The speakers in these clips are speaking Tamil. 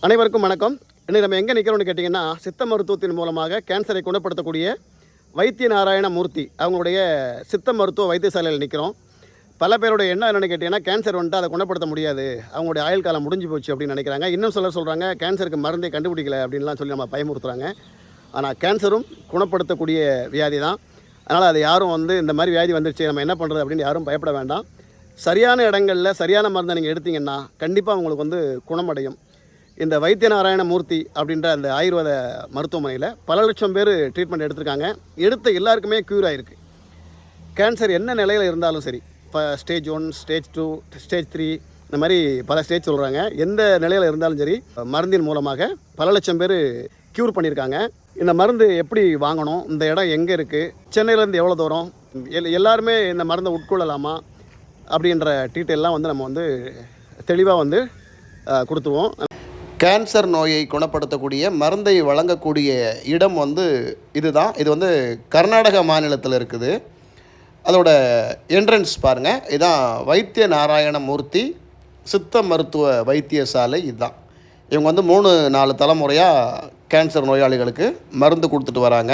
அனைவருக்கும் வணக்கம். இன்றைக்கி நம்ம எங்கே நிற்கிறோம்னு கேட்டிங்கன்னா, சித்த மருத்துவத்தின் மூலமாக கேன்சரை குணப்படுத்தக்கூடிய வைத்திய நாராயண மூர்த்தி அவங்களுடைய சித்த மருத்துவ வைத்தியசாலையில் நிற்கிறோம். பல பேருடைய எண்ணம் என்னென்னு கேட்டிங்கன்னா, கேன்சர் வந்துட்டு அதை குணப்படுத்த முடியாது, அவங்களுடைய ஆயுள் காலம் முடிஞ்சு போச்சு அப்படின்னு நினைக்கிறாங்க. இன்னும் சிலர் சொல்கிறாங்க கேன்சருக்கு மருந்தே கண்டுபிடிக்கல அப்படின்லாம் சொல்லி நம்ம பயமுறுத்துகிறாங்க. ஆனால் கேன்சரும் குணப்படுத்தக்கூடிய வியாதி தான். அதனால் அது யாரும் இந்த மாதிரி வியாதி வந்துடுச்சு நம்ம என்ன பண்ணுறது அப்படின்னு யாரும் பயப்பட வேண்டாம். சரியான இடங்களில் சரியான மருந்தை நீங்கள் எடுத்திங்கன்னா கண்டிப்பாக உங்களுக்கு குணமடையும். இந்த வைத்திய நாராயண மூர்த்தி அப்படின்ற அந்த ஆயுர்வேத மருத்துவமனையில் பல லட்சம் பேர் ட்ரீட்மெண்ட் எடுத்திருக்காங்க. எடுத்த எல்லாருக்குமே க்யூர் ஆகிருக்கு. கேன்சர் என்ன நிலையில் இருந்தாலும் சரி, இப்போ ஸ்டேஜ் 1, ஸ்டேஜ் 2, ஸ்டேஜ் 3 இந்த மாதிரி பல ஸ்டேஜ் சொல்கிறாங்க. எந்த நிலையில் இருந்தாலும் சரி மருந்தின் மூலமாக பல லட்சம் பேர் க்யூர் பண்ணியிருக்காங்க. இந்த மருந்து எப்படி வாங்கணும், இந்த இடம் எங்கே இருக்குது, சென்னையிலேருந்து எவ்வளோ தூரம், எல்லாருமே இந்த மருந்தை உட்கொள்ளலாமா அப்படின்ற டீட்டெயிலாம் நம்ம தெளிவாக கொடுத்துருவோம். கேன்சர் நோயை குணப்படுத்தக்கூடிய மருந்தை வழங்கக்கூடிய இடம் இதுதான். இது கர்நாடக மாநிலத்தில் இருக்குது. அதோட என்ட்ரன்ஸ் பாருங்கள். இதுதான் வைத்திய நாராயண மூர்த்தி சித்த மருத்துவ வைத்தியசாலை. இதுதான் இவங்க 3-4 தலைமுறையாக கேன்சர் நோயாளிகளுக்கு மருந்து கொடுத்துட்டு வராங்க.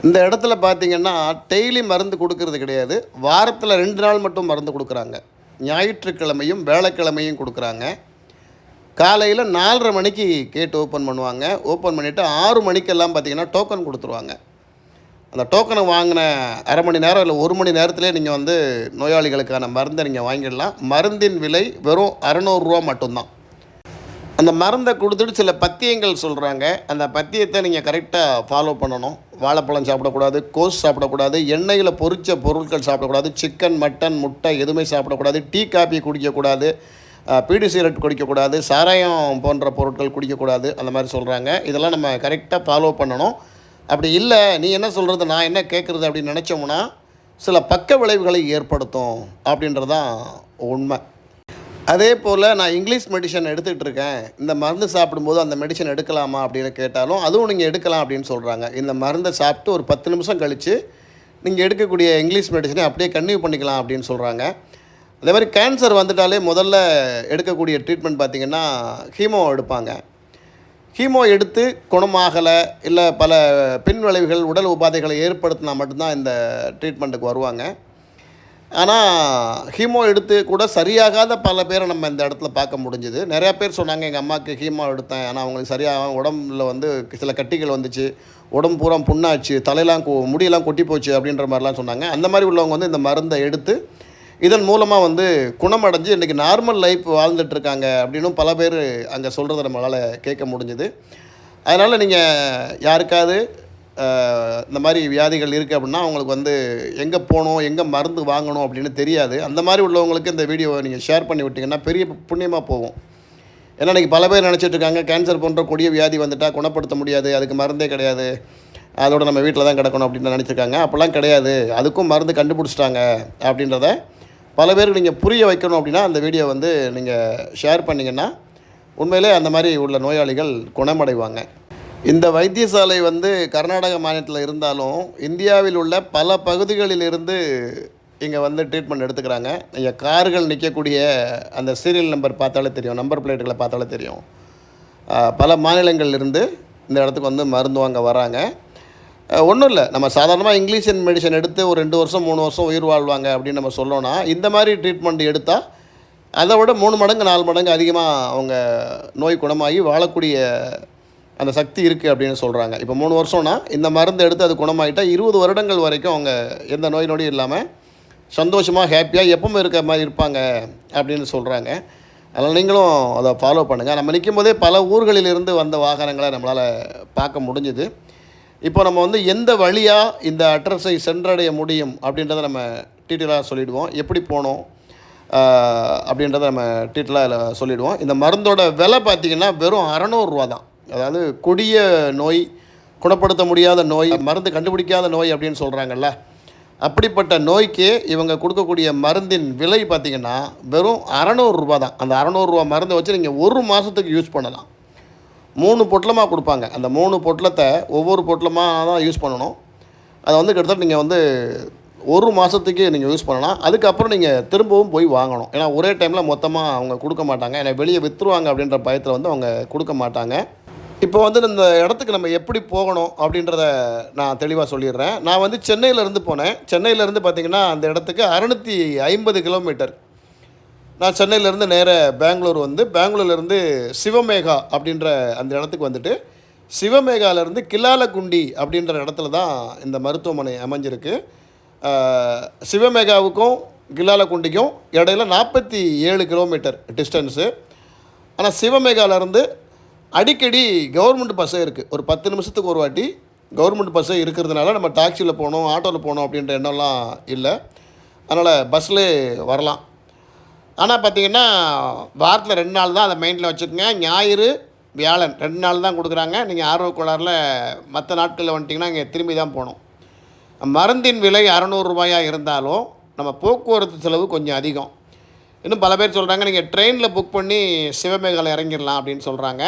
இந்த இடத்துல பார்த்திங்கன்னா டெய்லி மருந்து கொடுக்கறது கிடையாது. வாரத்தில் 2 நாள் மட்டும் மருந்து கொடுக்குறாங்க. ஞாயிற்றுக்கிழமையும் வேலைக்கிழமையும் கொடுக்குறாங்க. காலையில் 4:30 மணிக்கு கேட்டு ஓப்பன் பண்ணுவாங்க. ஓப்பன் பண்ணிவிட்டு 6 மணிக்கெல்லாம் பார்த்திங்கன்னா டோக்கன் கொடுத்துருவாங்க. அந்த டோக்கனை வாங்கின அரை மணி நேரம் இல்லை 1 மணி நேரத்திலே நீங்கள் நோயாளிகளுக்கான மருந்தை நீங்கள் வாங்கிடலாம். மருந்தின் விலை வெறும் 600 ரூபா மட்டும்தான். அந்த மருந்தை கொடுத்துட்டு சில பத்தியங்கள் சொல்கிறாங்க. அந்த பத்தியத்தை நீங்கள் கரெக்டாக ஃபாலோ பண்ணணும். வாழைப்பழம் சாப்பிடக்கூடாது, கோஸ் சாப்பிடக்கூடாது, எண்ணெயில் பொரித்த பொருட்கள் சாப்பிடக்கூடாது, சிக்கன், மட்டன், முட்டை எதுவுமே சாப்பிடக்கூடாது, டீ காபி குடிக்கக்கூடாது, பீடி சிகரெட் குடிக்கக்கூடாது, சாராயம் போன்ற பொருட்கள் குடிக்கக்கூடாது, அந்த மாதிரி சொல்கிறாங்க. இதெல்லாம் நம்ம கரெக்டாக ஃபாலோ பண்ணணும். அப்படி இல்லை நீ என்ன சொல்கிறது நான் என்ன கேட்குறது அப்படின்னு நினச்சோம்னா சில பக்க விளைவுகளை ஏற்படுத்தும் அப்படின்றதான் உண்மை. அதே போல் நான் இங்கிலீஷ் மெடிசன் எடுத்துகிட்டு இருக்கேன், இந்த மருந்து சாப்பிடும்போது அந்த மெடிசன் எடுக்கலாமா அப்படின்னு கேட்டாலும் அதுவும் நீங்கள் எடுக்கலாம் அப்படின்னு சொல்கிறாங்க. இந்த மருந்தை சாப்பிட்டு ஒரு 10 நிமிஷம் கழித்து நீங்கள் எடுக்கக்கூடிய இங்கிலீஷ் மெடிசனை அப்படியே கன்டினியூ பண்ணிக்கலாம் அப்படின்னு சொல்கிறாங்க. அதே மாதிரி கேன்சர் வந்துட்டாலே முதல்ல எடுக்கக்கூடிய ட்ரீட்மெண்ட் பார்த்திங்கன்னா ஹீமோ எடுப்பாங்க. ஹீமோ எடுத்து குணமாகலை இல்லை பல பின் விளைவுகள் உடல் உபாதைகளை ஏற்படுத்தினா மட்டும்தான் இந்த ட்ரீட்மெண்ட்டுக்கு வருவாங்க. ஆனால் ஹீமோ எடுத்து கூட சரியாகாத பல பேரை நம்ம இந்த இடத்துல பார்க்க முடிஞ்சுது. நிறையா பேர் சொன்னாங்க எங்கள் அம்மாவுக்கு ஹீமோ எடுத்தேன், ஆனால் அவங்களுக்கு சரியாக உடம்புல சில கட்டிகள் வந்துச்சு, உடம்பு பூரா புண்ணாச்சு, தலையெல்லாம் முடியெல்லாம் கொட்டி போச்சு அப்படின்ற மாதிரிலாம் சொன்னாங்க. அந்த மாதிரி உள்ளவங்க இந்த மருந்தை எடுத்து இதன் மூலமாக குணமடைஞ்சு இன்றைக்கி நார்மல் லைஃப் வாழ்ந்துட்டுருக்காங்க அப்படின்னும் பல பேர் அங்கே சொல்கிறத நம்மளால் கேட்க முடிஞ்சுது. அதனால் நீங்கள் யாருக்காவது இந்த மாதிரி வியாதிகள் இருக்குது அப்படின்னா அவங்களுக்கு எங்கே போகணும், எங்கே மருந்து வாங்கணும் அப்படின்னு தெரியாது. அந்த மாதிரி உள்ளவங்களுக்கு இந்த வீடியோவை நீங்கள் ஷேர் பண்ணி விட்டிங்கன்னா பெரிய புண்ணியமாக போகும். ஏன்னா இன்றைக்கி பல பேர் நினச்சிட்ருக்காங்க கேன்சர் போன்ற கொடிய வியாதி வந்துட்டால் குணப்படுத்த முடியாது, அதுக்கு மருந்தே கிடையாது, அதோடு நம்ம வீட்டில் தான் கிடக்கணும் அப்படின்னு நினச்சிருக்காங்க. அப்படிலாம் கிடையாது, அதுக்கும் மருந்து கண்டுபிடிச்சிட்டாங்க அப்படின்றத பல பேருக்கு நீங்கள் புரிய வைக்கணும். அப்படின்னா அந்த வீடியோ நீங்கள் ஷேர் பண்ணிங்கன்னா உண்மையிலே அந்த மாதிரி உள்ள நோயாளிகள் குணமடைவாங்க. இந்த வைத்தியசாலை கர்நாடக மாநிலத்தில் இருந்தாலும் இந்தியாவில் உள்ள பல பகுதிகளிலிருந்து இங்கே ட்ரீட்மெண்ட் எடுத்துக்கிறாங்க. நீங்கள் கார்கள் நிற்கக்கூடிய அந்த சீரியல் நம்பர் பார்த்தாலே தெரியும், நம்பர் பிளேட்டுகளை பார்த்தாலே தெரியும். பல மாநிலங்கள்லேருந்து இந்த இடத்துக்கு மருந்து வாங்க வராங்க. ஒன்றும் இல்லை, நம்ம சாதாரணமாக இங்கிலீஷ் மெடிசன் எடுத்து ஒரு 2 வருஷம் 3 வருஷம் உயிர் வாழ்வாங்க அப்படின்னு நம்ம சொல்லணும்னா இந்த மாதிரி ட்ரீட்மெண்ட் எடுத்தால் அதை விட 3 மடங்கு 4 மடங்கு அதிகமாக அவங்க நோய் குணமாகி வாழக்கூடிய அந்த சக்தி இருக்குது அப்படின்னு சொல்கிறாங்க. இப்போ 3 வருஷம்னா இந்த மருந்து எடுத்து அது குணமாகிட்டால் 20 வருடங்கள் வரைக்கும் அவங்க எந்த நோய் நொடியும் இல்லாமல் சந்தோஷமாக ஹாப்பியாக எப்பவும் இருக்க மாதிரி இருப்பாங்க அப்படின்னு சொல்கிறாங்க. அதனால் நீங்களும் அதை ஃபாலோ பண்ணுங்கள். நம்ம நிற்கும் போதே பல ஊர்களிலிருந்து வந்த வாகனங்களை நம்மளால் பார்க்க முடிஞ்சுது. இப்போ நம்ம எந்த வழியாக இந்த அட்ரஸை சென்றடைய முடியும் அப்படின்றத நம்ம டீட்டெயிலாக சொல்லிவிடுவோம். எப்படி போகணும் அப்படின்றத நம்ம டீட்டெயிலாக சொல்லிவிடுவோம். இந்த மருந்தோட விலை பார்த்திங்கன்னா வெறும் 600 ரூபா தான். அதாவது கொடிய நோய், குணப்படுத்த முடியாத நோய், மருந்து கண்டுபிடிக்காத நோய் அப்படின்னு சொல்கிறாங்கல்ல, அப்படிப்பட்ட நோய்க்கு இவங்க கொடுக்கக்கூடிய மருந்தின் விலை பார்த்திங்கன்னா வெறும் 600 ரூபா தான். அந்த 600 ரூபா மருந்தை வச்சு நீங்கள் 1 மாதத்துக்கு யூஸ் பண்ணலாம். 3 பொட்டலமாக கொடுப்பாங்க. அந்த 3 பொட்டலத்தை ஒவ்வொரு பொட்டலமாக தான் யூஸ் பண்ணணும். அதை கிட்டத்தட்ட நீங்கள் 1 மாதத்துக்கு நீங்கள் யூஸ் பண்ணலாம். அதுக்கப்புறம் நீங்கள் திரும்பவும் போய் வாங்கணும். ஏன்னா ஒரே டைமில் மொத்தமாக அவங்க கொடுக்க மாட்டாங்க. ஏன்னா வெளியே விற்றுருவாங்க அப்படின்ற பயத்தில் வந்து அவங்க கொடுக்க மாட்டாங்க. இப்போ வந்து இந்த இடத்துக்கு நம்ம எப்படி போகணும் அப்படின்றத நான் தெளிவாக சொல்லிடுறேன். நான் வந்து சென்னையிலேருந்து போனேன். சென்னையிலேருந்து பார்த்திங்கன்னா அந்த இடத்துக்கு 650 கிலோமீட்டர். நான் சென்னையிலேருந்து நேர பெங்களூர் வந்து பெங்களூர்லேருந்து சிவமேகா அப்படின்ற அந்த இடத்துக்கு வந்துட்டு சிவமேகாவிலேருந்து கிலாலக்குண்டி அப்படின்ற இடத்துல தான் இந்த மருத்துவமனை அமைஞ்சிருக்கு. சிவமேகாவுக்கும் கிலாலக்குண்டிக்கும் இடையில 47 கிலோமீட்டர் டிஸ்டன்ஸு. ஆனால் சிவமேகாவிலேருந்து அடிக்கடி கவர்மெண்ட் பஸ்ஸே இருக்குது. ஒரு 10 நிமிஷத்துக்கு ஒரு வாட்டி கவர்மெண்ட் பஸ்ஸே இருக்கிறதுனால நம்ம டாக்ஸியில் போகணும், ஆட்டோவில் போகணும் அப்படின்ற எண்ணம்லாம் இல்லை. அதனால் பஸ்ஸில் வரலாம். ஆனால் பார்த்திங்கன்னா வாரத்தில் 2 நாள் தான் அதை மைண்டில் வச்சுக்கோங்க. ஞாயிறு வியாழன் 2 நாள் தான் கொடுக்குறாங்க. நீங்கள் ஆர்வக்கோளாறில் மற்ற நாட்களில் வந்துட்டிங்கன்னா இங்கே திரும்பி தான் போகணும். மருந்தின் விலை 600 ரூபாயாக இருந்தாலும் நம்ம போக்குவரத்து செலவு கொஞ்சம் அதிகம். இன்னும் பல பேர் சொல்கிறாங்க நீங்கள் ட்ரெயினில் புக் பண்ணி சிவமேகாவில் இறங்கிடலாம் அப்படின்னு சொல்கிறாங்க.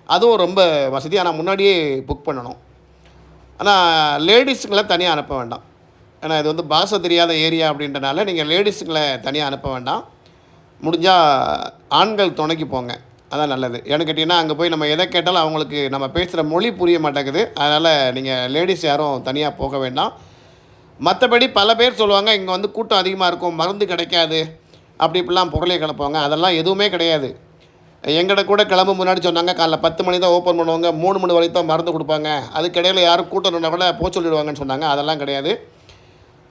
அதுவும் ரொம்ப வசதி. ஆனால் முன்னாடியே புக் பண்ணணும். ஆனால் லேடிஸுங்களை தனியாக அனுப்ப வேண்டாம். ஏன்னா இது வந்து பாஷை தெரியாத ஏரியா அப்படின்றனால நீங்கள் லேடிஸுங்களை தனியாக அனுப்ப வேண்டாம். முடிஞ்சால் ஆண்கள் துணைக்கு போங்க, அதான் நல்லது. ஏன்னு கேட்டிங்கன்னா அங்கே போய் நம்ம எதை கேட்டாலும் அவங்களுக்கு நம்ம பேசுகிற மொழி புரிய மாட்டேங்குது. அதனால் நீங்கள் லேடிஸ் யாரும் தனியாக போக வேண்டாம். மற்றபடி பல பேர் சொல்லுவாங்க இங்கே வந்து கூட்டம் அதிகமாக இருக்கும், மருந்து கிடைக்காது, அப்படி இப்படிலாம் பொருளை கிளப்புவாங்க. அதெல்லாம் எதுவுமே கிடையாது. எங்கிட்ட கூட கிளம்ப முன்னாடி சொன்னாங்க காலைல 10 மணி தான் ஓப்பன் பண்ணுவாங்க, 3 மணி வரைக்கும் தான் மருந்து கொடுப்பாங்க, அதுக்கிடையில் யாரும் கூட்டம் இருந்தால் கூட போக சொல்லிடுவாங்கன்னு சொன்னாங்க. அதெல்லாம் கிடையாது.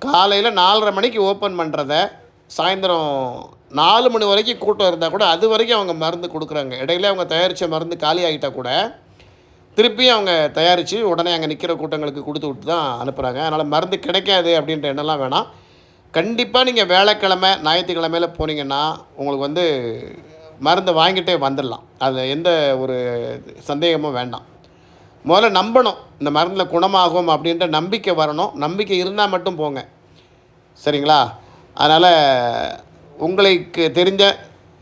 காலையில் 4:30 மணிக்கு ஓப்பன் பண்ணுறத சாயந்தரம் 4 மணி வரைக்கும் கூட்டம் இருந்தால் கூட அது வரைக்கும் அவங்க மருந்து கொடுக்குறாங்க. இடையில அவங்க தயாரித்த மருந்து காலி ஆகிட்டால் கூட திருப்பியும் அவங்க தயாரித்து உடனே அங்கே நிற்கிற கூட்டங்களுக்கு கொடுத்து விட்டு தான் அனுப்புகிறாங்க. அதனால் மருந்து கிடைக்காது அப்படின்ற எண்ணம்லாம் வேணாம். கண்டிப்பாக நீங்கள் வியாழக்கிழமை ஞாயிற்றுக்கிழமையில் போனீங்கன்னா உங்களுக்கு வந்து மருந்தை வாங்கிட்டே வந்துடலாம். அது எந்த ஒரு சந்தேகமும் வேண்டாம். முதல்ல நம்பணும், இந்த மருந்தில் குணமாகும் அப்படின்ற நம்பிக்கை வரணும். நம்பிக்கை இருந்தால் மட்டும் போங்க, சரிங்களா? அதனால் உங்களுக்கு தெரிஞ்ச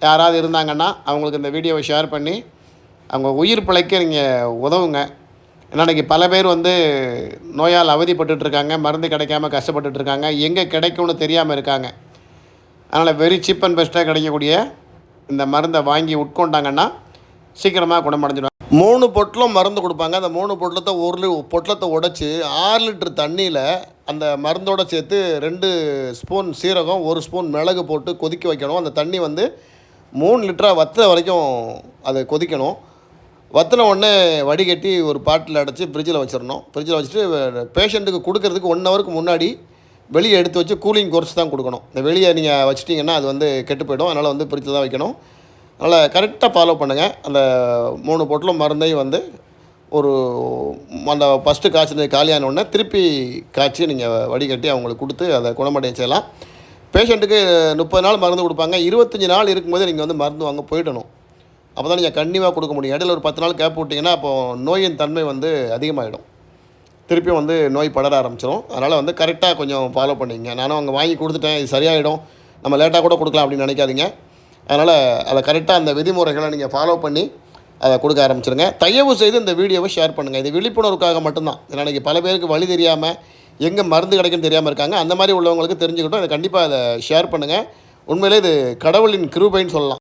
யாராவது இருந்தாங்கன்னா அவங்களுக்கு இந்த வீடியோவை ஷேர் பண்ணி அவங்க உயிர் பிழைக்க நீங்கள் உதவுங்க. ஏன்னா இன்றைக்கி பல பேர் வந்து நோயால் அவதிப்பட்டுருக்காங்க, மருந்து கிடைக்காம கஷ்டப்பட்டுட்ருக்காங்க, எங்கே கிடைக்கும்னு தெரியாமல் இருக்காங்க. அதனால் வெரி சீப் அண்ட் பெஸ்ட்டாக கிடைக்கக்கூடிய இந்த மருந்தை வாங்கி உட்கொண்டாங்கன்னா சீக்கிரமாக குணமடைஞ்சிடுவாங்க. 3 பொட்டலம் மருந்து கொடுப்பாங்க. அந்த 3 பொட்டலத்தை பொட்டலத்தை உடைச்சி 6 லிட்டர் தண்ணியில் அந்த மருந்தோடு சேர்த்து 2 ஸ்பூன் சீரகம் 1 ஸ்பூன் மிளகு போட்டு கொதிக்க வைக்கணும். அந்த தண்ணி வந்து 3 லிட்டராக வத்துற வரைக்கும் அதை கொதிக்கணும். வற்றின உடனே வடிகட்டி ஒரு பாட்டில் அடைச்சி ஃப்ரிட்ஜில் வச்சிடணும். ஃப்ரிட்ஜில் வச்சுட்டு பேஷண்ட்டுக்கு கொடுக்கறதுக்கு 1 ஹவருக்கு முன்னாடி வெளியே எடுத்து வச்சு கூலிங் குறைச்சி தான் கொடுக்கணும். இந்த வெளியே நீங்கள் வச்சிட்டிங்கன்னா அது வந்து கெட்டு போய்டும். அதனால் வந்து ஃப்ரிட்ஜில் தான் வைக்கணும். அதனால் கரெக்டாக ஃபாலோ பண்ணுங்கள். அந்த 3 பொட்டலம் மருந்தையும் வந்து ஒரு அந்த ஃபஸ்ட்டு காய்ச்சல் காலியான உடனே திருப்பி காய்ச்சி நீங்கள் வடிகட்டி அவங்களுக்கு கொடுத்து அதை குணமடைய செய்யலாம். பேஷண்ட்டுக்கு 30 நாள் மருந்து கொடுப்பாங்க. 25 நாள் இருக்கும்போது நீங்கள் வந்து மருந்து வாங்க போயிடணும். அப்போ தான் நீங்கள் கண்டிப்பாக கொடுக்க முடியும். இடையில ஒரு 10 நாள் கேப் விட்டிங்கன்னா அப்போது நோயின் தன்மை வந்து அதிகமாகிடும். திருப்பியும் வந்து நோய் படர ஆரம்பிச்சிடும். அதனால் வந்து கரெக்டாக கொஞ்சம் ஃபாலோ பண்ணிங்க. நானும் அங்கே வாங்கி கொடுத்துட்டேன், இது சரியாயிடும், நம்ம லேட்டாக கூட கொடுக்கலாம் அப்படின்னு நினைக்காதீங்க. அதனால் அதை கரெக்டாக அந்த விதிமுறைகளை நீங்கள் ஃபாலோ பண்ணி அதை கொடுக்க ஆரம்பிச்சிருங்க. தயவு செய்து இந்த வீடியோவை ஷேர் பண்ணுங்கள். இது விழிப்புணர்வுக்காக மட்டும்தான். ஏன்னா இன்றைக்கி பல பேருக்கு வழி தெரியாமல் எங்கே மருந்து கிடைக்குன்னு தெரியாமல் இருக்காங்க. அந்த மாதிரி உள்ளவங்களுக்கு தெரிஞ்சுக்கிட்டோம். இதை கண்டிப்பாக அதை ஷேர் பண்ணுங்கள். உண்மையிலே இது கடவுளின் கிருபைன்னு சொல்லலாம்.